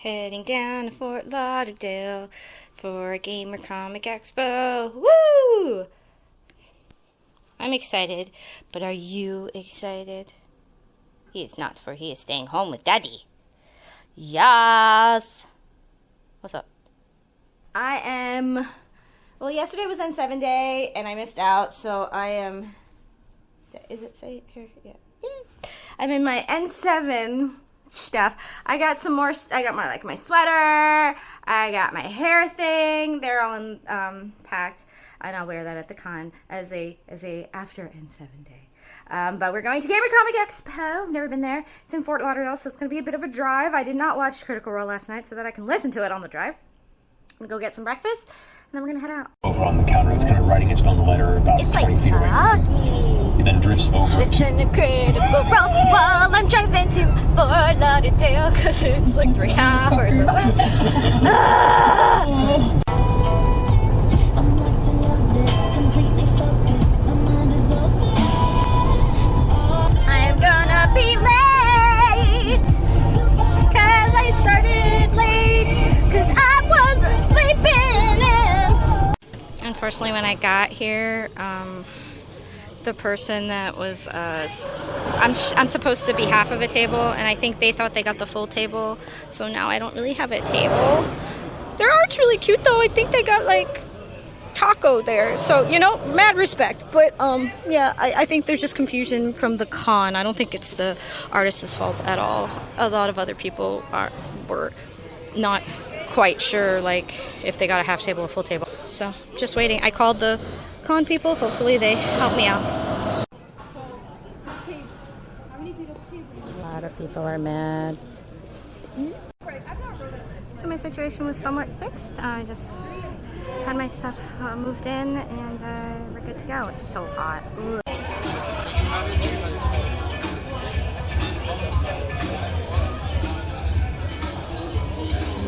Heading down to Fort Lauderdale for a Gamer Comic Expo. Woo! I'm excited, but are you excited? He is not, for he is staying home with Daddy. Yes! What's up? I am... Well, yesterday was N7 day, and I missed out, so I am... Is it say here? Yeah. I'm in my N7 stuff. I got some more. I got my sweater. I got my hair thing. They're all in, packed, and I'll wear that at the con as a after N7 day. But we're going to Gamer Comic Expo. I've never been there. It's in Fort Lauderdale, so it's going to be a bit of a drive. I did not watch Critical Role last night so that I can listen to it on the drive. I'm gonna go get some breakfast, and then we're gonna head out. Over on the counter, it's kind of writing its own letter about 20 feet away. It then drifts over. Listen to Critical Role while I'm driving to Fort Lauderdale, because it's like 3 hours away. I'm gonna be late, because I started late, because I was sleeping in. Unfortunately, when I got here, the person that was, I'm supposed to be half of a table, and I think they thought they got the full table, so now I don't really have a table. Their art's really cute, though. I think they got, like, taco there, so, you know, mad respect, but, yeah, I think there's just confusion from the con. I don't think it's the artist's fault at all. A lot of other people were not quite sure, like, if they got a half table or full table, so just waiting. I called the con people. Hopefully they help me out. A lot of people are mad. So my situation was somewhat fixed. I just had my stuff moved in, and we're good to go. It's so hot. Ugh.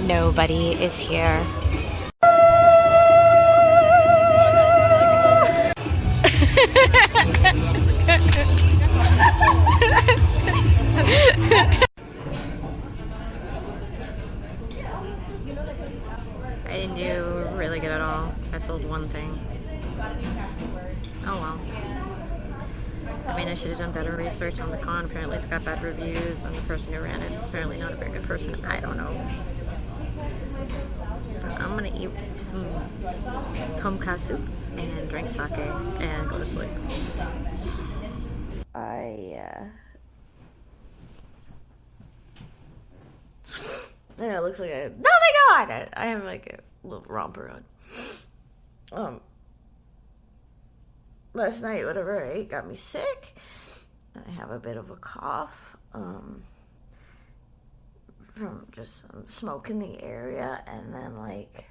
Nobody is here. I didn't do really good at all. I sold one thing. Oh well. I mean, I should have done better research on the con. Apparently it's got bad reviews, and the person who ran it is apparently not a very good person. I don't know. But I'm gonna eat some tonkatsu and drink sake and go to sleep. I know it looks like a... No, my God! I have like a little romper on. Last night, whatever I ate got me sick. I have a bit of a cough. From just smoke in the area, and then like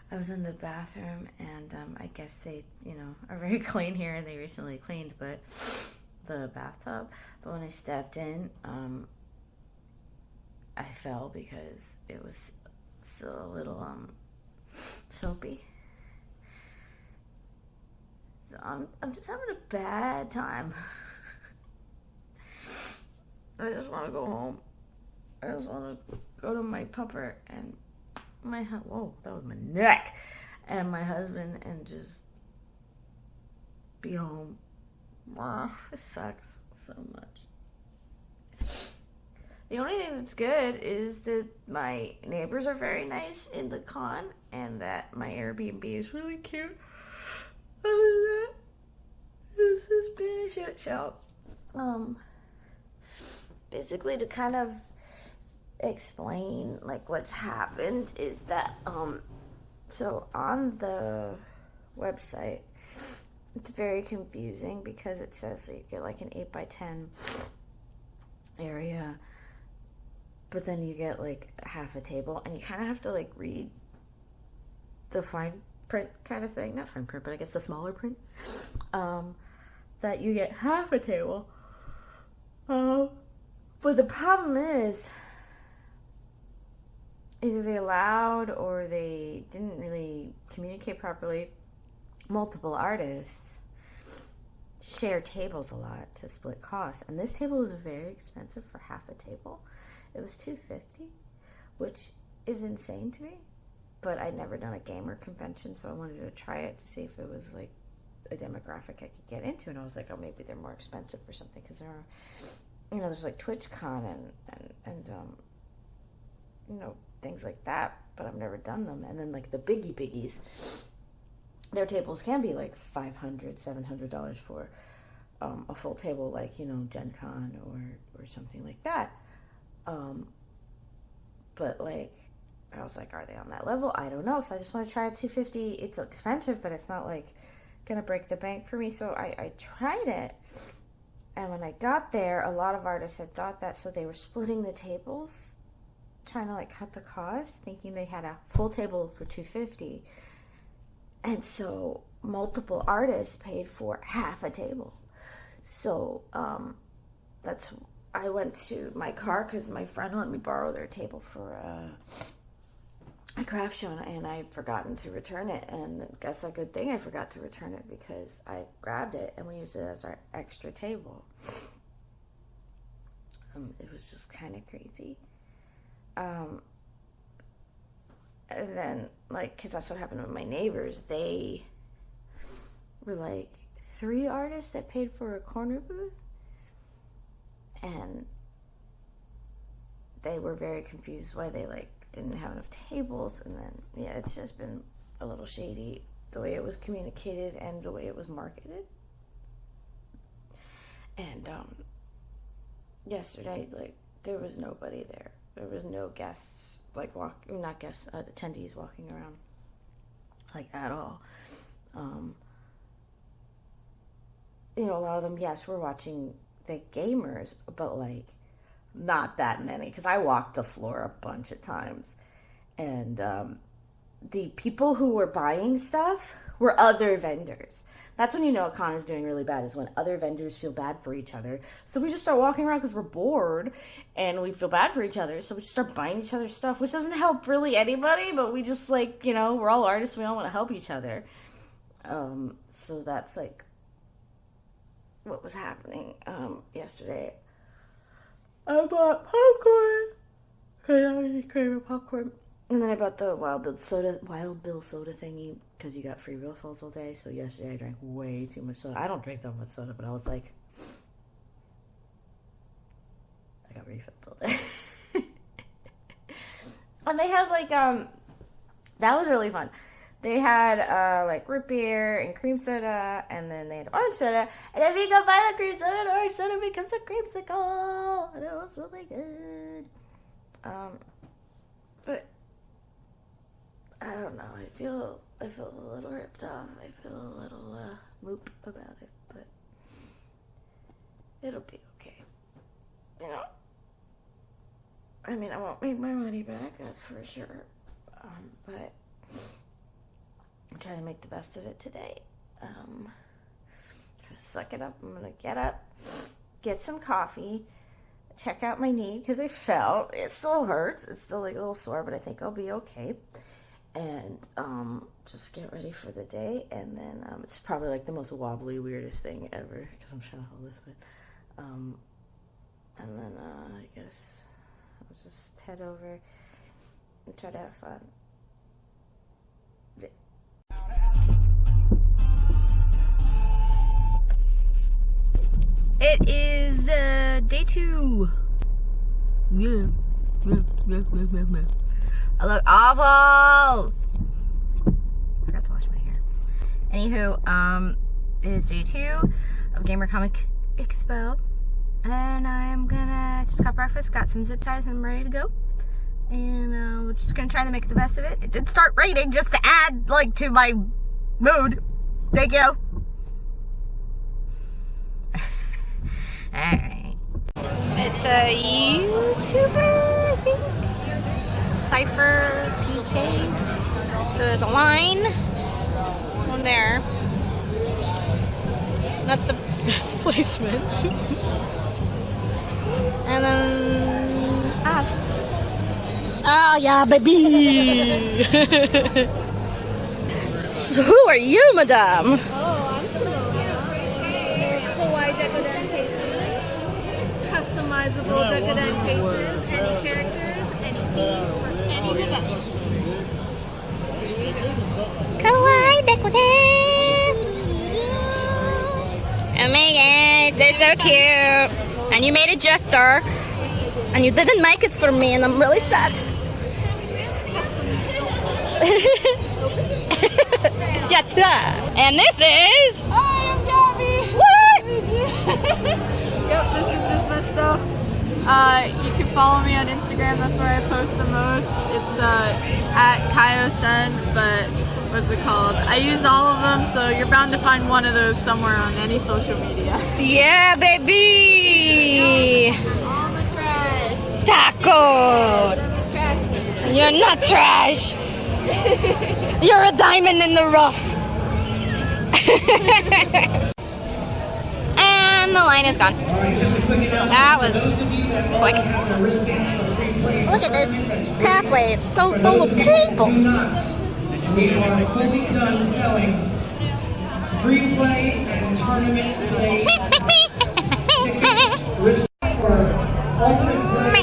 I was in the bathroom, and I guess they, you know, are very clean here, and they recently cleaned the bathtub, but when I stepped in, I fell because it was still a little soapy. So I'm just having a bad time. I just want to go home. I just want to go to my pupper and whoa, that was my neck, and my husband, and just be home. It sucks so much. The only thing that's good is that my neighbors are very nice in the con, and that my Airbnb is really cute. Other than that, this has been a shit show. Basically, to kind of explain like what's happened is that so on the website it's very confusing because it says that you get like an 8x10 area, but then you get like half a table, and you kind of have to like read the fine print kind of thing, not fine print, but I guess the smaller print, that you get half a table. But the problem is, either they allowed or they didn't really communicate properly. Multiple artists share tables a lot to split costs, and this table was very expensive for half a table, It was $250, which is insane to me. But I'd never done a gamer convention, so I wanted to try it to see if it was like a demographic I could get into. And I was like, oh, maybe they're more expensive or something, because there are, you know, there's like TwitchCon and you know, things like that, but I've never done them. And then like the biggies, their tables can be like $500, $700 for a full table, like, you know, Gen Con or something like that. But like, I was like, are they on that level? I don't know. So I just want to try a $250. It's expensive, but it's not like gonna break the bank for me. So I tried it. And when I got there, a lot of artists had thought that, so they were splitting the tables, trying to like cut the cost, thinking they had a full table for $250. And so multiple artists paid for half a table. So I went to my car because my friend let me borrow their table for a craft show, and I'd forgotten to return it. And I guess a good thing I forgot to return it, because I grabbed it and we used it as our extra table. It was just kind of crazy. And then, like, because that's what happened with my neighbors. They were like 3 artists that paid for a corner booth, and they were very confused why they like didn't have enough tables. And then, yeah, it's just been a little shady, the way it was communicated and the way it was marketed. And yesterday, like, there was nobody there. There was no guests, like, not guests, attendees walking around, like, at all. You know, a lot of them, yes, were watching the gamers, but like not that many, because I walked the floor a bunch of times, and the people who were buying stuff were other vendors. That's when you know a con is doing really bad, is when other vendors feel bad for each other. So we just start walking around because we're bored and we feel bad for each other, so we just start buying each other's stuff, which doesn't help really anybody, but we just, like, you know, we're all artists, we all want to help each other. So that's like what was happening yesterday. I bought popcorn, because I was craving popcorn. And then I bought the Wild Bill soda thingy, because you got free refills all day. So yesterday I drank way too much soda. I don't drink that much soda, but I was like, I got refills all day. And they had like, that was really fun. They had like root beer and cream soda, and then they had orange soda. And if you go buy the cream soda, the orange soda becomes a creamsicle. And it was really good. But I don't know. I feel a little ripped off. I feel a little moop about it, but it'll be okay. You know. I mean, I won't make my money back, that's for sure. But I'm trying to make the best of it today. Just suck it up. I'm gonna get up, get some coffee, check out my knee, because I fell. It still hurts. It's still like a little sore, but I think I'll be okay. And just get ready for the day. And then it's probably like the most wobbly, weirdest thing ever, because I'm trying to hold this. But and then I guess I'll just head over and try to have fun. It is day 2. Yeah. I look awful. Forgot to wash my hair. Anywho, it is day 2 of Gamer Comic Expo, and I'm gonna just got breakfast, got some zip ties, and I'm ready to go. And we're just gonna try to make the best of it. It did start raining, just to add like to my mood. Thank you. Alright. It's a YouTuber, I think. Cypher PK. So there's a line on there. Not the best placement. And then oh yeah, baby. So who are you, madame? Oh, I'm Hawaii decadent cases, customizable decadent cases, any so cute. And you made a gesture. And you didn't make it for me, and I'm really sad. Yeah. And this is... Hi, I'm Gabby. What? Yep, this is just my stuff. You can follow me on Instagram. That's where I post the most. It's at Kaiosen, but what's it called? I use all of them, so you're bound to find one of those somewhere on any social media. Yeah, baby. All the trash. Taco. Trash. You're not trash. You're a diamond in the rough. And the line is gone. That was quick. Look at this pathway. It's so full of people. We are fully done selling free play and tournament play tickets for ultimate play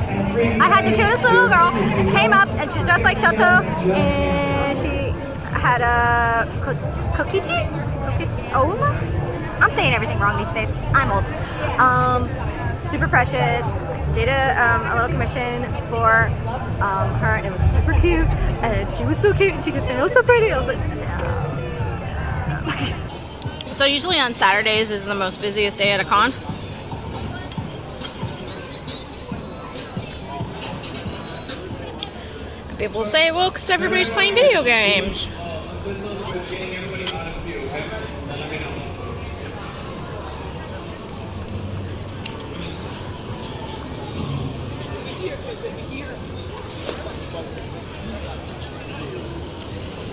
and free play. I had the cutest little girl, and she came up, and she dressed like Shoto, and she had a kokichi? Oma? I'm saying everything wrong these days. I'm old. Super precious. Did a little commission for her, and it was super cute, and she was so cute, and she could say, "Oh, so pretty." I was like, stop. So usually on Saturdays is the most busiest day at a con. And people say, well, because everybody's playing video games.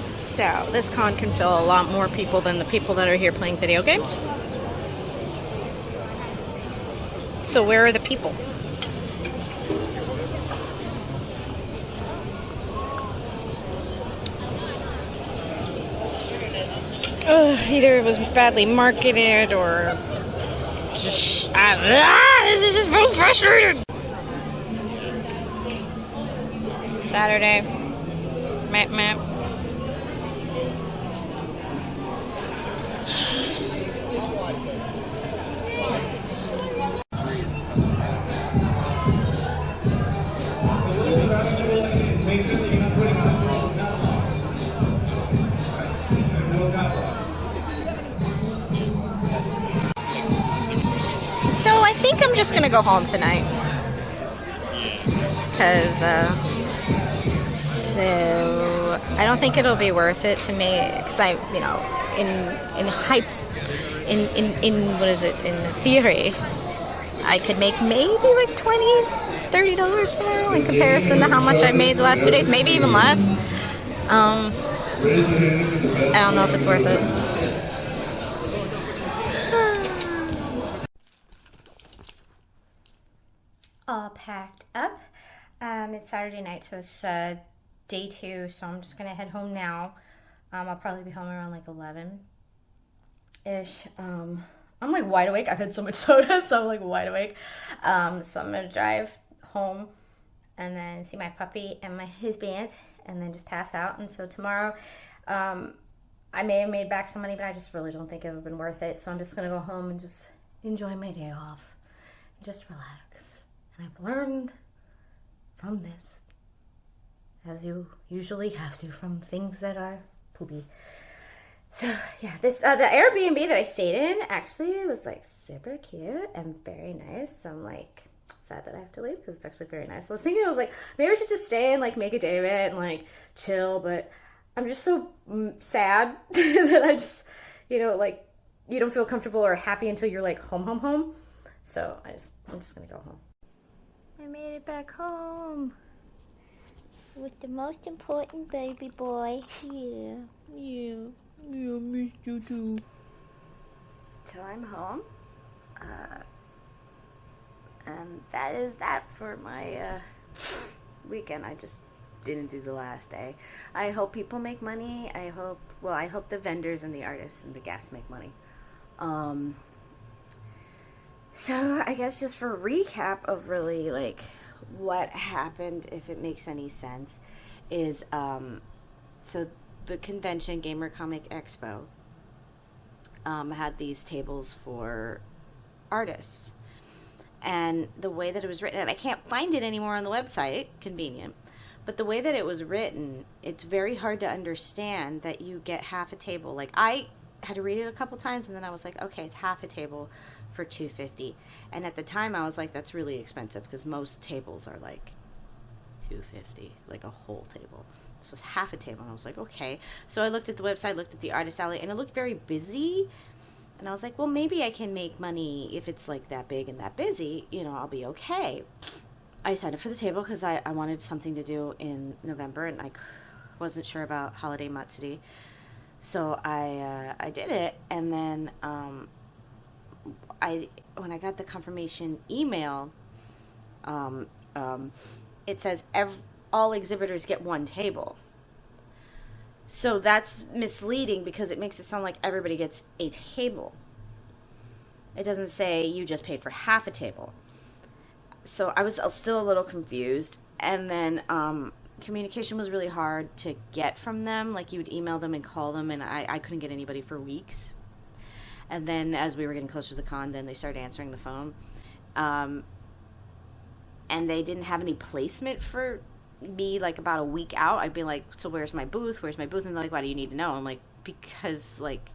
So this con can fill a lot more people than the people that are here playing video games. So where are the people? Either it was badly marketed or just... this is just so frustrating! Saturday. Map. So I think I'm just gonna go home tonight. Because, so I don't think it'll be worth it to me, because I, you know, in what is it, in theory, I could make maybe like $20-30 tomorrow in comparison to how much I made the last 2 days, maybe even less. I don't know if it's worth it. All packed up. It's Saturday night, so it's day 2, so I'm just gonna head home now. I'll probably be home around like 11-ish. I'm like wide awake. I've had so much soda, so I'm like wide awake. So I'm gonna drive home and then see my puppy and his band, and then just pass out. And so tomorrow, I may have made back some money, but I just really don't think it would have been worth it. So I'm just gonna go home and just enjoy my day off, and just relax. And I've learned from this, as you usually have to, from things that are poopy. So yeah, this the Airbnb that I stayed in actually was like super cute and very nice. So I'm like sad that I have to leave because it's actually very nice. So I was thinking, I was like, maybe I should just stay and like make a day of it and like chill, but I'm just so sad that I just, you know, like you don't feel comfortable or happy until you're like home. So I'm just gonna go home. I made it back home with the most important baby boy. Yeah, I missed you too. So I'm home, and that is that for my weekend. I just didn't do the last day. I hope people make money. I hope the vendors and the artists and the guests make money. So I guess just for a recap of really like what happened, if it makes any sense, is so the convention, Gamer Comic Expo, had these tables for artists. And the way that it was written, and I can't find it anymore on the website, convenient, but the way that it was written, it's very hard to understand that you get half a table. Like, I had to read it a couple times, and then I was like, okay, it's half a table for $2.50. And at the time, I was like, that's really expensive, because most tables are like $2.50, like a whole table. This was half a table, and I was like, okay. So I looked at the website, looked at the artist alley, and it looked very busy. And I was like, well, maybe I can make money if it's like that big and that busy. You know, I'll be okay. I signed up for the table because I wanted something to do in November, and I wasn't sure about Holiday Matsuri. So I did it, and then when I got the confirmation email, it says all exhibitors get one table. So that's misleading because it makes it sound like everybody gets a table. It doesn't say you just paid for half a table. So I was still a little confused. And then communication was really hard to get from them. Like, you would email them and call them, and I couldn't get anybody for weeks. And then as we were getting closer to the con, then they started answering the phone. And they didn't have any placement for me, like, about a week out. I'd be like, so where's my booth? And they're like, why do you need to know? I'm like, because, like,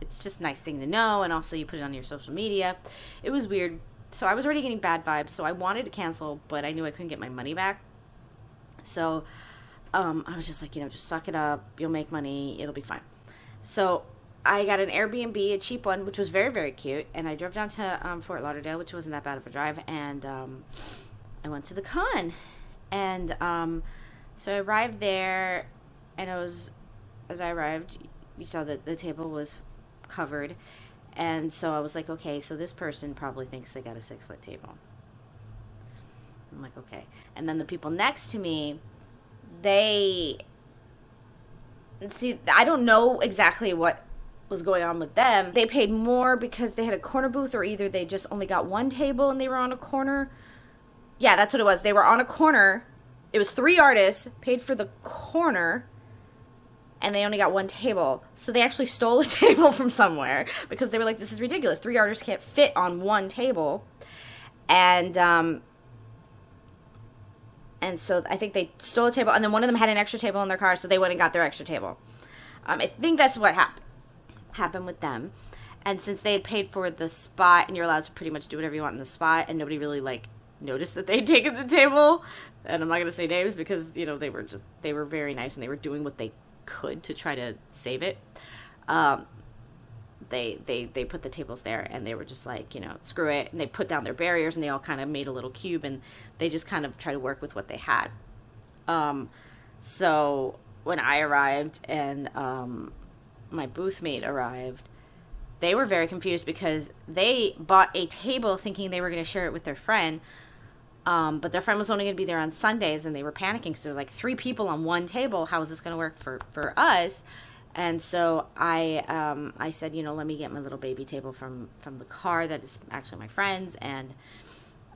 it's just a nice thing to know, and also you put it on your social media. It was weird. So I was already getting bad vibes, so I wanted to cancel, but I knew I couldn't get my money back. So I was just like, just suck it up. You'll make money. It'll be fine. So I got an Airbnb, a cheap one, which was very, very cute, and I drove down to Fort Lauderdale, which wasn't that bad of a drive, and I went to the con. And so I arrived there, and as I arrived, you saw that the table was covered. And so I was like, okay, so this person probably thinks they got a 6-foot table. I'm like, okay. And then the people next to me, I don't know exactly what was going on with them. They paid more because they had a corner booth, or either they just only got one table and they were on a corner. Yeah, that's what it was. They were on a corner. It was 3 artists, paid for the corner, and they only got one table. So they actually stole a table from somewhere because they were like, this is ridiculous. 3 artists can't fit on one table. And so I think they stole a table, and then one of them had an extra table in their car, so they went and got their extra table. I think that's what happened with them. And since they had paid for the spot, and you're allowed to pretty much do whatever you want in the spot, and nobody really, like, noticed that they'd taken the table, and I'm not going to say names because, they were very nice, and they were doing what they could to try to save it. They put the tables there, and they were just like, screw it, and they put down their barriers, and they all kind of made a little cube, and they just kind of tried to work with what they had. So when I arrived and my booth mate arrived, they were very confused because they bought a table thinking they were going to share it with their friend. But their friend was only going to be there on Sundays, and they were panicking. So they're like, 3 people on one table. How is this going to work for us? And so I said, let me get my little baby table from the car that is actually my friend's, and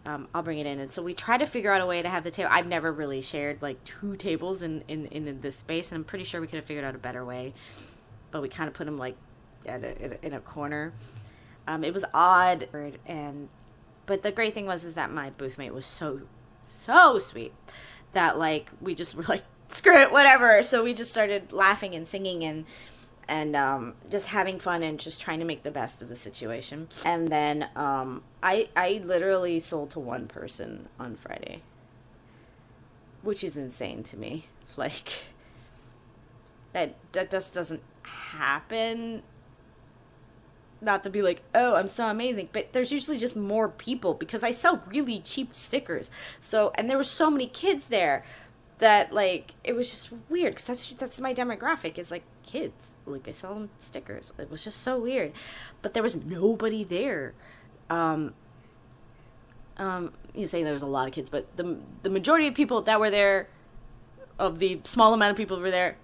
I'll bring it in. And so we tried to figure out a way to have the table. I've never really shared like 2 tables in this space, and I'm pretty sure we could have figured out a better way. But we kind of put them like in a corner. It was odd, but the great thing was that my booth mate was so sweet that, like, we just were like, screw it, whatever. So we just started laughing and singing and just having fun and just trying to make the best of the situation. And then I literally sold to one person on Friday, which is insane to me. Like, that just doesn't happen. Not to be like, oh, I'm so amazing, but there's usually just more people because I sell really cheap stickers. So, and there were so many kids there that, like, it was just weird because that's my demographic, is like kids. Like, I sell them stickers. It was just so weird, but there was nobody there. You say there was a lot of kids, but the majority of people that were there, of the small amount of people who were there,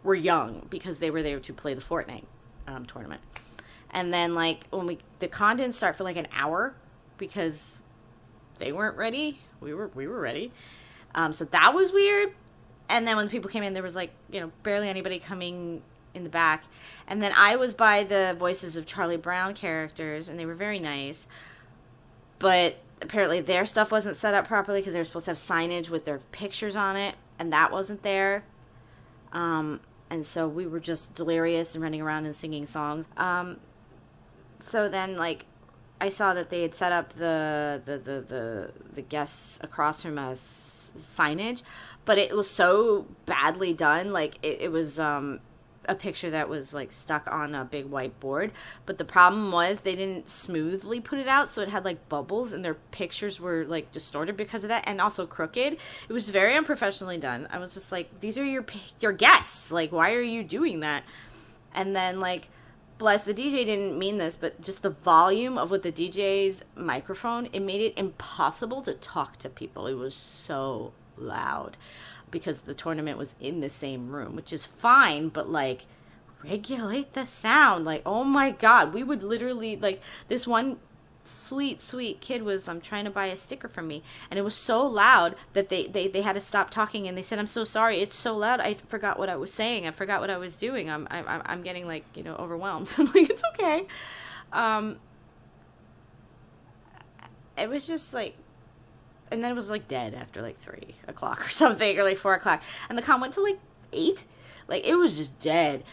were young because they were there to play the Fortnite tournament. And then, like, the con didn't start for like an hour because they weren't ready. We were ready. So that was weird. And then when people came in, there was like, barely anybody coming in the back. And then I was by the voices of Charlie Brown characters, and they were very nice. but apparently their stuff wasn't set up properly because they were supposed to have signage with their pictures on it, and that wasn't there. And so we were just delirious and running around and singing songs. So then, like, I saw that they had set up the guests across from us signage, but it was so badly done. Like, it was a picture that was, like, stuck on a big white board. But the problem was they didn't smoothly put it out, so it had, like, bubbles, and their pictures were, like, distorted because of that, and also crooked. It was very unprofessionally done. I was just like, these are your guests. Like, why are you doing that? And then, like, bless, the DJ didn't mean this, but just the volume of what the DJ's microphone, it made it impossible to talk to people. It was so loud because the tournament was in the same room, which is fine, but, like, regulate the sound. Like, oh my God, we would literally, like, this one sweet kid was trying to buy a sticker from me, and it was so loud that they had to stop talking, and they said, I'm so sorry, it's so loud, I forgot what I was saying, I forgot what I was doing, I'm getting, like, you know, overwhelmed. I'm like, it's okay. It was just like, and then it was, like, dead after, like, 3 o'clock or something, or, like, 4 o'clock, and the con went to, like, 8. Like, it was just dead.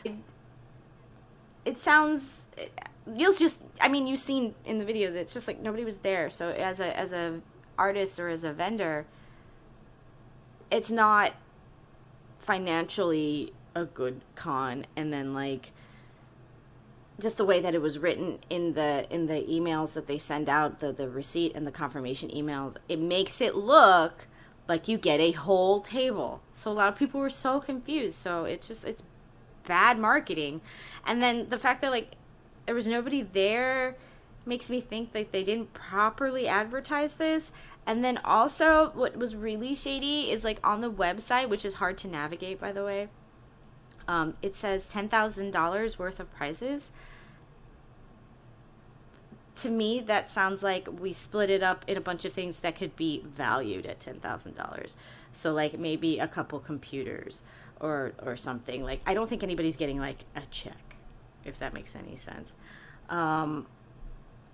It sounds, you'll just, I mean, you've seen in the video that it's just, like, nobody was there. So as a artist or as a vendor, it's not financially a good con. And then, like, just the way that it was written in the emails that they send out, the receipt and the confirmation emails, it makes it look like you get a whole table. So a lot of people were so confused. So it's bad marketing. And then the fact that, like, there was nobody there makes me think that they didn't properly advertise this. And then also what was really shady is, like, on the website, which is hard to navigate, by the way, it says $10,000 worth of prizes. To me, that sounds like we split it up in a bunch of things that could be valued at $10,000. So, like, maybe a couple computers or something. Like, I don't think anybody's getting, like, a check, if that makes any sense.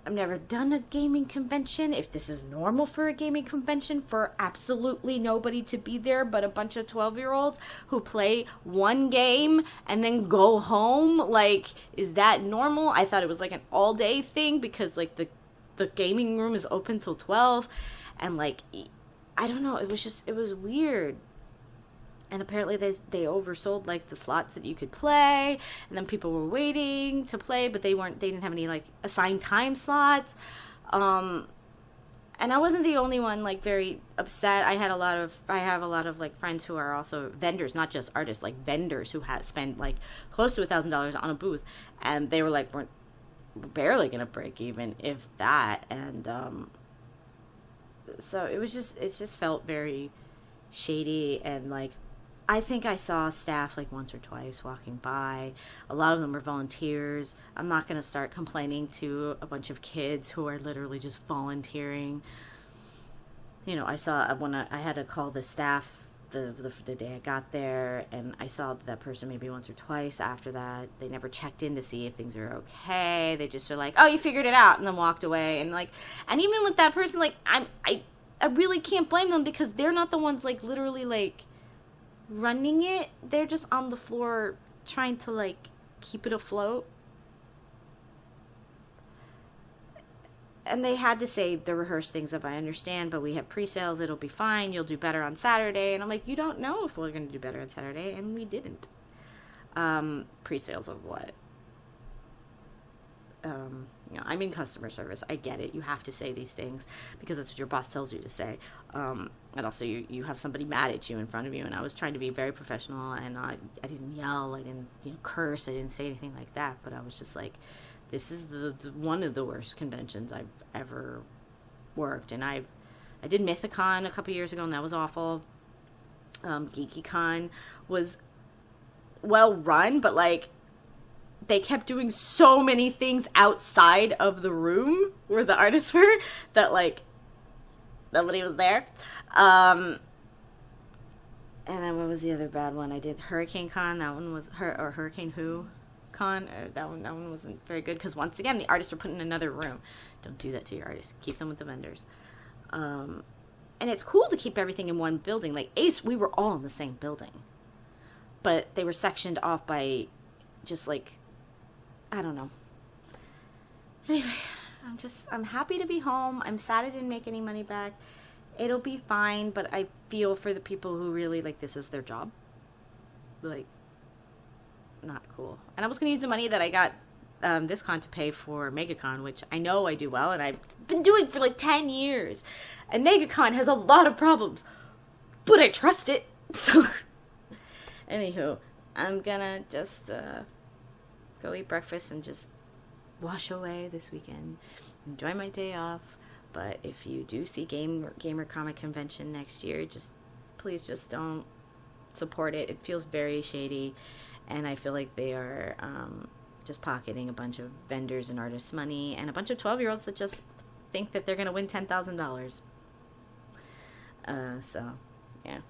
I've never done a gaming convention. If this is normal for a gaming convention, for absolutely nobody to be there but a bunch of 12-year-olds who play one game and then go home, like, is that normal? I thought it was, like, an all-day thing because, like, the gaming room is open till 12, and, like, I don't know, it was weird. And apparently they oversold, like, the slots that you could play, and then people were waiting to play, but they didn't have any, like, assigned time slots. And I wasn't the only one, like, very upset. I have a lot of like, friends who are also vendors, not just artists, like, vendors who had spent, like, close to $1,000 on a booth, and they were like, we're barely gonna break even, if that. And so it just felt very shady. And, like, I think I saw staff, like, once or twice walking by. A lot of them were volunteers. I'm not going to start complaining to a bunch of kids who are literally just volunteering. You know, I saw when I had to call the staff the day I got there, and I saw that person maybe once or twice after that. They never checked in to see if things were okay. They just were like, oh, you figured it out, and then walked away. And, like, and even with that person, like, I really can't blame them because they're not the ones, like, literally, like, running it. They're just on the floor trying to, like, keep it afloat. And they had to say the rehearsed things of, I understand, but we have pre-sales, it'll be fine, you'll do better on Saturday. And I'm like, you don't know if we're going to do better on Saturday, and we didn't. Pre-sales of what? You know, I'm in customer service. I get it. You have to say these things because that's what your boss tells you to say. And also you have somebody mad at you in front of you. And I was trying to be very professional, and I didn't yell. I didn't, you know, curse. I didn't say anything like that. But I was just like, this is the one of the worst conventions I've ever worked. And I did Mythicon a couple years ago, and that was awful. GeekyCon was well run, but, like, they kept doing so many things outside of the room where the artists were that, like, nobody was there. And then what was the other bad one? I did Hurricane Con. That one was Hurricane Who MegaCon. That one wasn't very good because once again the artists were put in another room. Don't do that to your artists. Keep them with the vendors. And it's cool to keep everything in one building. Like Ace, we were all in the same building, but they were sectioned off by just like, I don't know. Anyway, I'm happy to be home. I'm sad I didn't make any money back. It'll be fine, but I feel for the people who really, like, this is their job. Like, not cool. And I was going to use the money that I got this con to pay for MegaCon, which I know I do well, and I've been doing for like 10 years. And MegaCon has a lot of problems, but I trust it. So, anywho, I'm gonna just go eat breakfast and just wash away this weekend. Enjoy my day off. But if you do see Gamer Comic Convention next year, please just don't support it. It feels very shady, and I feel like they are just pocketing a bunch of vendors and artists' money and a bunch of 12-year-olds that just think that they're going to win $10,000. So, yeah.